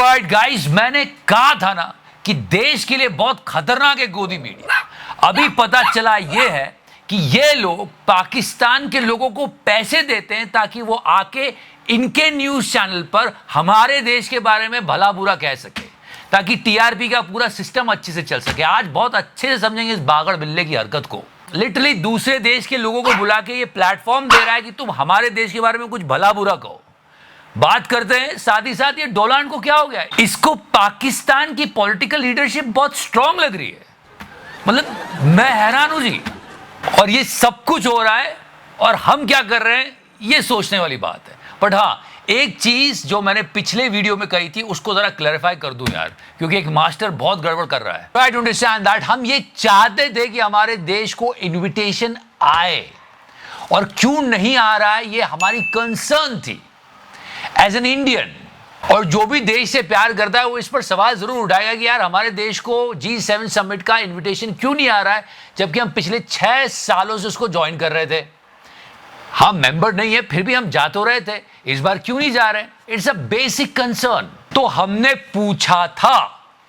Alright guys, मैंने कहा था ना कि देश के लिए बहुत खतरनाक है गोदी मीडिया। अभी पता चला ये है कि ये लोग पाकिस्तान के लोगों को पैसे देते हैं ताकि वो आके इनके न्यूज चैनल पर हमारे देश के बारे में भला बुरा कह सके, ताकि टीआरपी का पूरा सिस्टम अच्छे से चल सके। आज बहुत अच्छे से समझेंगे इस बागड़ बिल्ले की हरकत को। लिटरली दूसरे देश के लोगों को बुला के ये प्लेटफॉर्म दे रहा है कि तुम हमारे देश के बारे में कुछ भला बुरा कहो। बात करते हैं, साथ ही साथ ये डोलान को क्या हो गया है? इसको पाकिस्तान की पॉलिटिकल लीडरशिप बहुत स्ट्रांग लग रही है। मतलब मैं हैरान हूं जी। और ये सब कुछ हो रहा है और हम क्या कर रहे हैं, ये सोचने वाली बात है। बट हाँ, एक चीज जो मैंने पिछले वीडियो में कही थी उसको जरा क्लैरिफाई कर दूं यार, क्योंकि एक मास्टर बहुत गड़बड़ कर रहा है। I don't understand that. हम ये चाहते थे कि हमारे देश को इनविटेशन आए, और क्यों नहीं आ रहा है ये हमारी कंसर्न थी एज एन इंडियन। और जो भी देश से प्यार करता है वो इस पर सवाल जरूर उठाएगा कि यार हमारे देश को G7 समिट का इनविटेशन क्यों नहीं आ रहा है, जबकि हम पिछले 6 सालों से उसको ज्वाइन कर रहे थे। हम मेंबर नहीं है फिर भी हम जा तो रहे थे, इस बार क्यों नहीं जा रहे? It's a basic concern. तो हमने पूछा था,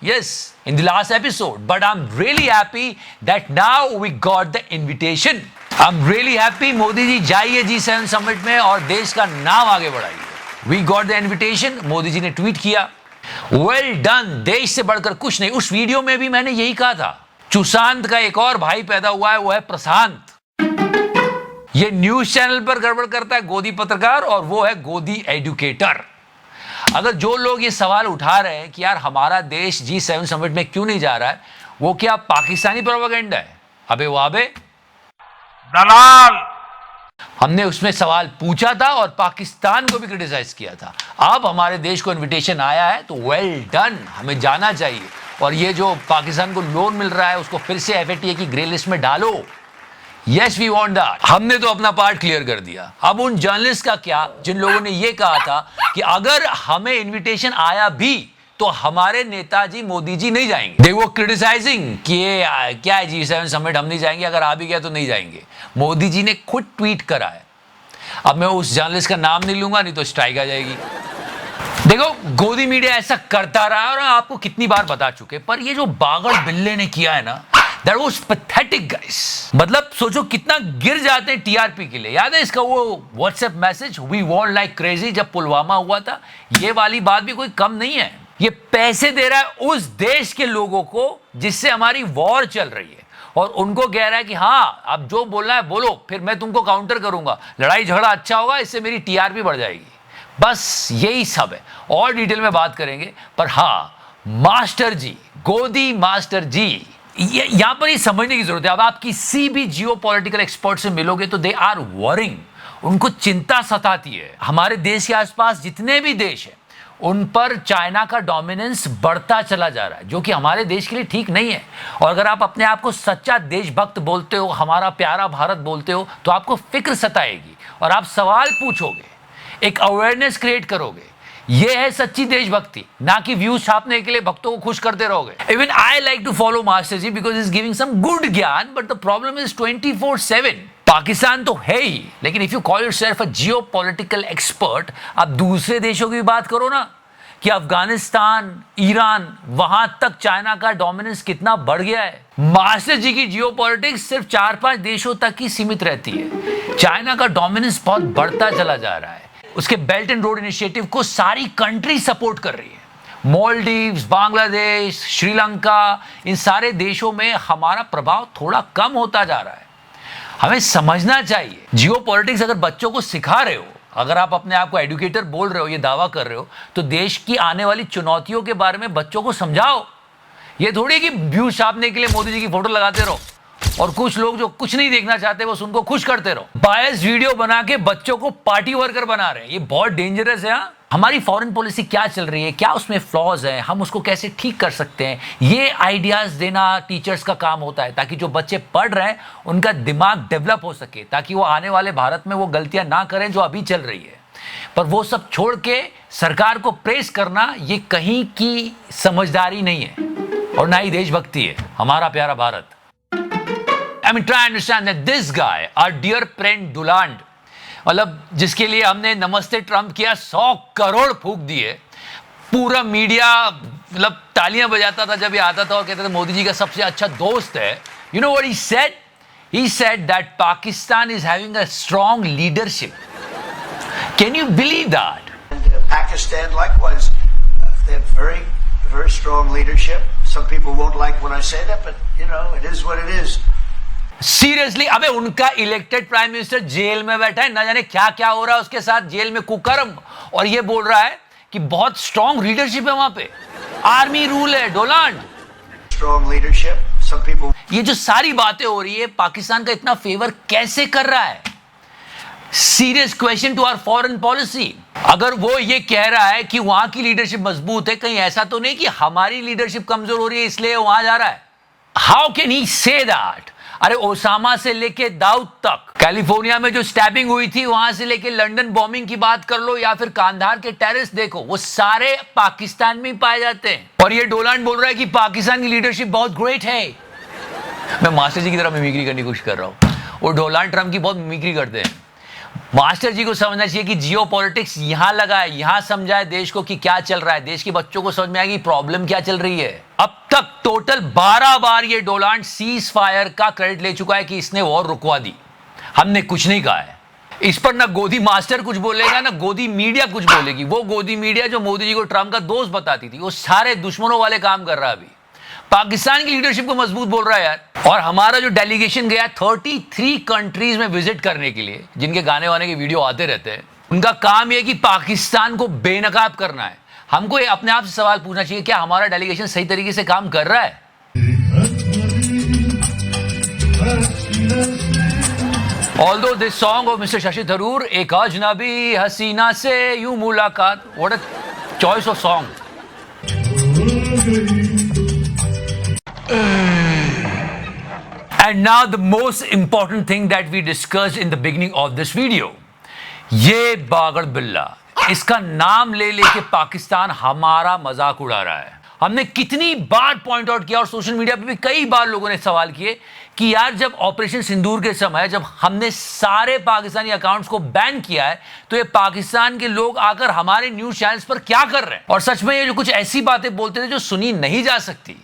yes, in the last episode, but I am really happy that now we got the invitation. I am really happy. Modi ji जाइए G7 समिट में और देश का नाम आगे बढ़ाइए। We got the invitation. Modi ji ने ट्वीट किया, वेल डन, देश से बढ़कर कुछ नहीं। उस वीडियो में भी मैंने यही कहा था। सुशांत का एक और भाई पैदा हुआ है, वो है प्रशांत। ये न्यूज चैनल पर गड़बड़ करता है, गोदी पत्रकार, और वो है गोदी एजुकेटर। अगर जो लोग ये सवाल उठा रहे हैं कि यार हमारा देश G7 समिट में क्यों नहीं जा रहा है, वो क्या पाकिस्तानी प्रोपेगेंडा है? अबे वो अबे दलाल। हमने उसमें सवाल पूछा था और पाकिस्तान को भी क्रिटिसाइज किया था। अब हमारे देश को इनविटेशन आया है तो वेल डन, हमें जाना चाहिए। और ये जो पाकिस्तान को लोन मिल रहा है उसको फिर से FATA की ग्रे लिस्ट में डालो। Yes, we want that. हमने तो अपना पार्ट क्लियर कर दिया। अब उन जर्नलिस्ट का क्या जिन लोगों ने ये कहा था कि अगर हमें इनविटेशन आया भी तो हमारे नेताजी मोदी जी नहीं जाएंगे। दे वो क्रिटिसाइजिंग कि ये क्या है G7 समिट, हम नहीं जाएंगे, अगर आ भी गया तो नहीं जाएंगे। मोदी जी ने खुद ट्वीट करा है। अब मैं उस जर्नलिस्ट का नाम नहीं लूंगा, नहीं तो स्ट्राइक आ जाएगी। देखो, गोदी मीडिया ऐसा करता रहा और आपको कितनी बार बता चुके, पर ये जो बागड़ बिल्ले ने किया है ना, दैट वाज पैथेटिक गाइस। मतलब सोचो कितना गिर जाते हैं टीआरपी के लिए। याद है इसका वो WhatsApp message, we want like crazy, जब पुलवामा हुआ था। ये वाली बात भी कोई कम नहीं है। ये पैसे दे रहा है उस देश के लोगों को जिससे हमारी वॉर चल रही है, और उनको कह रहा है कि हाँ, अब जो बोलना है बोलो, फिर मैं तुमको काउंटर करूंगा, लड़ाई झगड़ा अच्छा होगा, इससे मेरी टीआरपी बढ़ जाएगी। बस यही सब है, और डिटेल में बात करेंगे। पर हाँ, मास्टर जी, गोदी मास्टर जी, यहां पर ये समझने की जरूरत है। अब आप किसी भी जियोपॉलिटिकल एक्सपर्ट से मिलोगे तो दे आर वरिंग, उनको चिंता सताती है। हमारे देश के आसपास जितने भी देश हैं उन पर चाइना का डोमिनेंस बढ़ता चला जा रहा है, जो कि हमारे देश के लिए ठीक नहीं है। और अगर आप अपने आप को सच्चा देशभक्त बोलते हो, हमारा प्यारा भारत बोलते हो, तो आपको फिक्र सताएगी और आप सवाल पूछोगे, एक अवेयरनेस क्रिएट करोगे। ये है सच्ची देशभक्ति, ना कि व्यूज छापने के लिए भक्तों को खुश करते रहोगे। Even I like to follow master ji because is giving some good gyan, but the problem is 24/7। Pakistan तो है ही, लेकिन if you call yourself a geopolitical expert, आप दूसरे देशों की भी बात करो ना, कि अफगानिस्तान, ईरान, वहां तक चाइना का डोमिनेंस कितना बढ़ गया है। मास्टर जी की जियोपॉलिटिक्स सिर्फ 4-5 देशों तक ही सीमित रहती है। चाइना का डोमिनेंस बहुत बढ़ता चला जा रहा है। उसके बेल्ट एंड रोड इनिशिएटिव को सारी कंट्री सपोर्ट कर रही है। मालदीव्स, बांग्लादेश, श्रीलंका, इन सारे देशों में हमारा प्रभाव थोड़ा कम होता जा रहा है। हमें समझना चाहिए, जियोपॉलिटिक्स अगर बच्चों को सिखा रहे हो, अगर आप अपने आप को एजुकेटर बोल रहे हो, ये दावा कर रहे हो, तो देश की आने वाली चुनौतियों के बारे में बच्चों को समझाओ। ये थोड़ी कि व्यू छापने के लिए मोदी जी की फोटो लगाते रहो और कुछ लोग जो कुछ नहीं देखना चाहते बस उनको खुश करते रहो। बायस वीडियो बना के बच्चों को पार्टी वर्कर बना रहे हैं, ये बहुत डेंजरस है। हाँ, हमारी फॉरेन पॉलिसी क्या चल रही है, क्या उसमें फ्लॉज है, हम उसको कैसे ठीक कर सकते हैं, ये आइडियाज देना टीचर्स का काम होता है, ताकि जो बच्चे पढ़ रहे हैं उनका दिमाग डेवलप हो सके, ताकि वो आने वाले भारत में वो गलतियां ना करें जो अभी चल रही है। पर वो सब छोड़ के सरकार को प्रेस करना, ये कहीं की समझदारी नहीं है और ना ही देशभक्ति है। हमारा प्यारा Bharat, I mean, try to understand that this guy, our dear friend Duland, मतलब जिसके लिए हमने नमस्ते ट्रंप किया, 100 करोड़ फूंक दिए, पूरा मीडिया मतलब तालियां बजाता था जब ये आता था और कहते थे मोदी जी का सबसे अच्छा दोस्त है. You know what he said? He said that Pakistan is having a strong leadership. Can you believe that? And Pakistan likewise, they have very, very strong leadership. Some people won't like when I say that, but you know, it is what it is. Seriously, अबे उनका elected prime minister jail में बैठा है, ना जाने क्या क्या हो रहा है उसके साथ जेल में कुकर्म, और ये बोल रहा है कि बहुत स्ट्रॉन्ग लीडरशिप है वहां पे, आर्मी रूल है. Donald, Strong leadership. Some people. ये जो सारी बातें हो रही है, पाकिस्तान का इतना फेवर कैसे कर रहा है? Serious question to our foreign policy. अगर वो ये कह रहा है कि वहां की लीडरशिप मजबूत है, कहीं ऐसा तो नहीं कि हमारी लीडरशिप कमजोर हो रही है इसलिए वहां जा रहा है? How can he say that? अरे ओसामा से लेके दाऊद तक, कैलिफोर्निया में जो स्टैबिंग हुई थी वहां से लेके लंदन बॉम्बिंग की बात कर लो या फिर कांधार के टेररिस्ट देखो, वो सारे पाकिस्तान में ही पाए जाते हैं. और ये डोनाल्ड बोल रहा है कि पाकिस्तान की लीडरशिप बहुत ग्रेट है. मैं मास्टर जी की तरह मिमिक्री करने की कोशिश कर रहा हूं, वो डोनाल्ड ट्रंप की बहुत मिमिक्री करते हैं. मास्टर जी को समझना चाहिए कि जियो पॉलिटिक्स यहां लगा है, यहां समझाए देश को कि क्या चल रहा है, देश के बच्चों को समझ में आएगी प्रॉब्लम क्या चल रही है. अब तक टोटल 12 बार ये डोनाल्ड सीज फायर का क्रेडिट ले चुका है कि इसने वॉर रुकवा दी. हमने कुछ नहीं कहा है. इस पर ना गोदी मास्टर कुछ बोलेगा ना गोदी मीडिया कुछ बोलेगी. वो गोदी मीडिया जो मोदी जी को ट्रंप का दोस्त बताती थी, वो सारे दुश्मनों वाले काम कर रहा है. अभी पाकिस्तान की लीडरशिप को मजबूत बोल रहा है यार. और हमारा जो डेलीगेशन गया 33 कंट्रीज में विजिट करने के लिए, जिनके गाने वाने के वीडियो आते रहते हैं, उनका काम यह कि पाकिस्तान को बेनकाब करना है. हमको ये अपने आप से सवाल पूछना चाहिए, क्या हमारा डेलीगेशन सही तरीके से काम कर रहा है? Although this song of Mr. Shashi Tharoor, एक अजनबी हसीना से यूं मुलाकात, what a choice of song. And now the most important thing that we discussed in the beginning of this video. ये बागड़ बिल्ला, इसका नाम ले लेके पाकिस्तान हमारा मजाक उड़ा रहा है. हमने कितनी बार पॉइंट आउट किया और सोशल मीडिया पे भी कई बार लोगों ने सवाल किए कि यार जब ऑपरेशन सिंदूर के समय जब हमने सारे पाकिस्तानी अकाउंट्स को बैन किया है, तो ये पाकिस्तान के लोग आकर हमारे न्यूज चैनल्स पर क्या कर रहे हैं? और सच में ये जो कुछ ऐसी बातें बोलते थे जो सुनी नहीं जा सकती.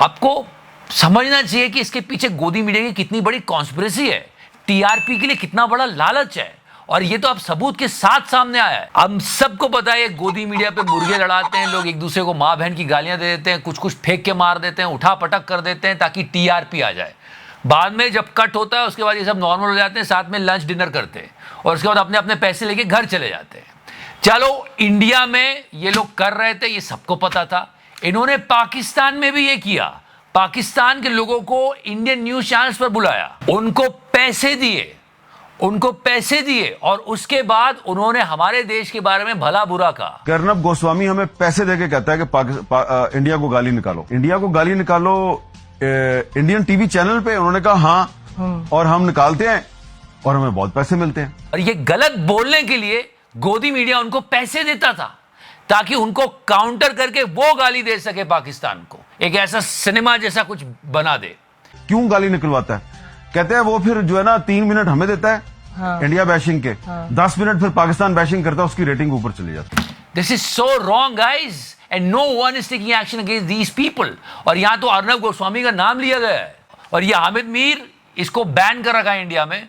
आपको समझना चाहिए कि इसके पीछे गोदी मीडिया की कितनी बड़ी कॉन्स्पिरेसी है, टीआरपी के लिए कितना बड़ा लालच है, और ये तो अब सबूत के साथ सामने आया है. हम सबको पता है गोदी मीडिया पे मुर्गे लड़ाते हैं लोग, एक दूसरे को माँ बहन की गालियां दे देते हैं, कुछ कुछ फेंक के मार देते हैं, उठा पटक कर देते हैं ताकि टीआरपी आ जाए. बाद में जब कट होता है उसके बाद ये सब नॉर्मल हो जाते हैं, साथ में लंच डिनर करते हैं और उसके बाद अपने अपने पैसे लेके घर चले जाते हैं. चलो इंडिया में ये लोग कर रहे थे, ये सबको पता था. इन्होंने पाकिस्तान में भी ये किया. पाकिस्तान के लोगों को इंडियन न्यूज चैनल्स पर बुलाया, उनको पैसे दिए और उसके बाद उन्होंने हमारे देश के बारे में भला बुरा कहा. अर्नब गोस्वामी हमें पैसे देके कहता है कि इंडिया को गाली निकालो, इंडिया को गाली निकालो इंडियन टीवी चैनल पे. उन्होंने कहा हाँ, और हम निकालते हैं और हमें बहुत पैसे मिलते हैं. और ये गलत बोलने के लिए गोदी मीडिया उनको पैसे देता था ताकि उनको काउंटर करके वो गाली दे सके पाकिस्तान को, एक ऐसा सिनेमा जैसा कुछ बना दे. क्यों गाली निकलवाता है? कहते हैं वो फिर जो है ना 3 मिनट हमें देता है इंडिया बैशिंग के, 10 मिनट फिर पाकिस्तान बैशिंग करता है, उसकी रेटिंग ऊपर चली जाती है. This is so wrong guys and no one is taking action against these people. और यहां तो अर्नब गोस्वामी का नाम लिया गया है और ये हामिद मीर, इसको बैन कर रखा है इंडिया में.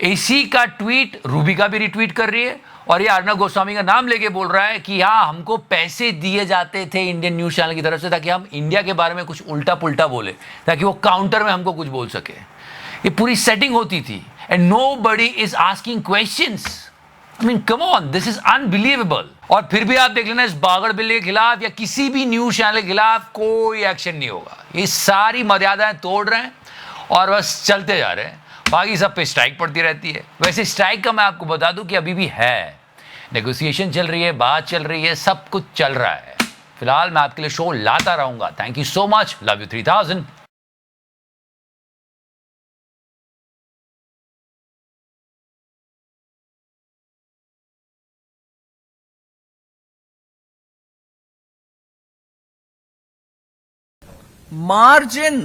इसी का ट्वीट रूबिका भी रिट्वीट कर रही है और ये अर्नब गोस्वामी का नाम लेके बोल रहा है कि हाँ हमको पैसे दिए जाते थे इंडियन न्यूज चैनल की तरफ से ताकि हम इंडिया के बारे में कुछ उल्टा पुल्टा बोले, ताकि वो काउंटर में हमको कुछ बोल सके. ये पूरी सेटिंग होती थी and nobody is asking questions. I mean come on, this is unbelievable. और फिर भी आप देख लेना इस बागड़ बिल्ले के खिलाफ या किसी भी न्यूज चैनल के खिलाफ कोई एक्शन नहीं होगा. ये सारी मर्यादाएं तोड़ रहे हैं और बस चलते जा रहे हैं. बाकी सब पे स्ट्राइक पड़ती रहती है. वैसे स्ट्राइक का मैं आपको बता दूं कि अभी भी है, नेगोशिएशन चल रही है, बात चल रही है, सब कुछ चल रहा है. फिलहाल मैं आपके लिए शो लाता रहूंगा. Thank you so much. Love you 3000. margin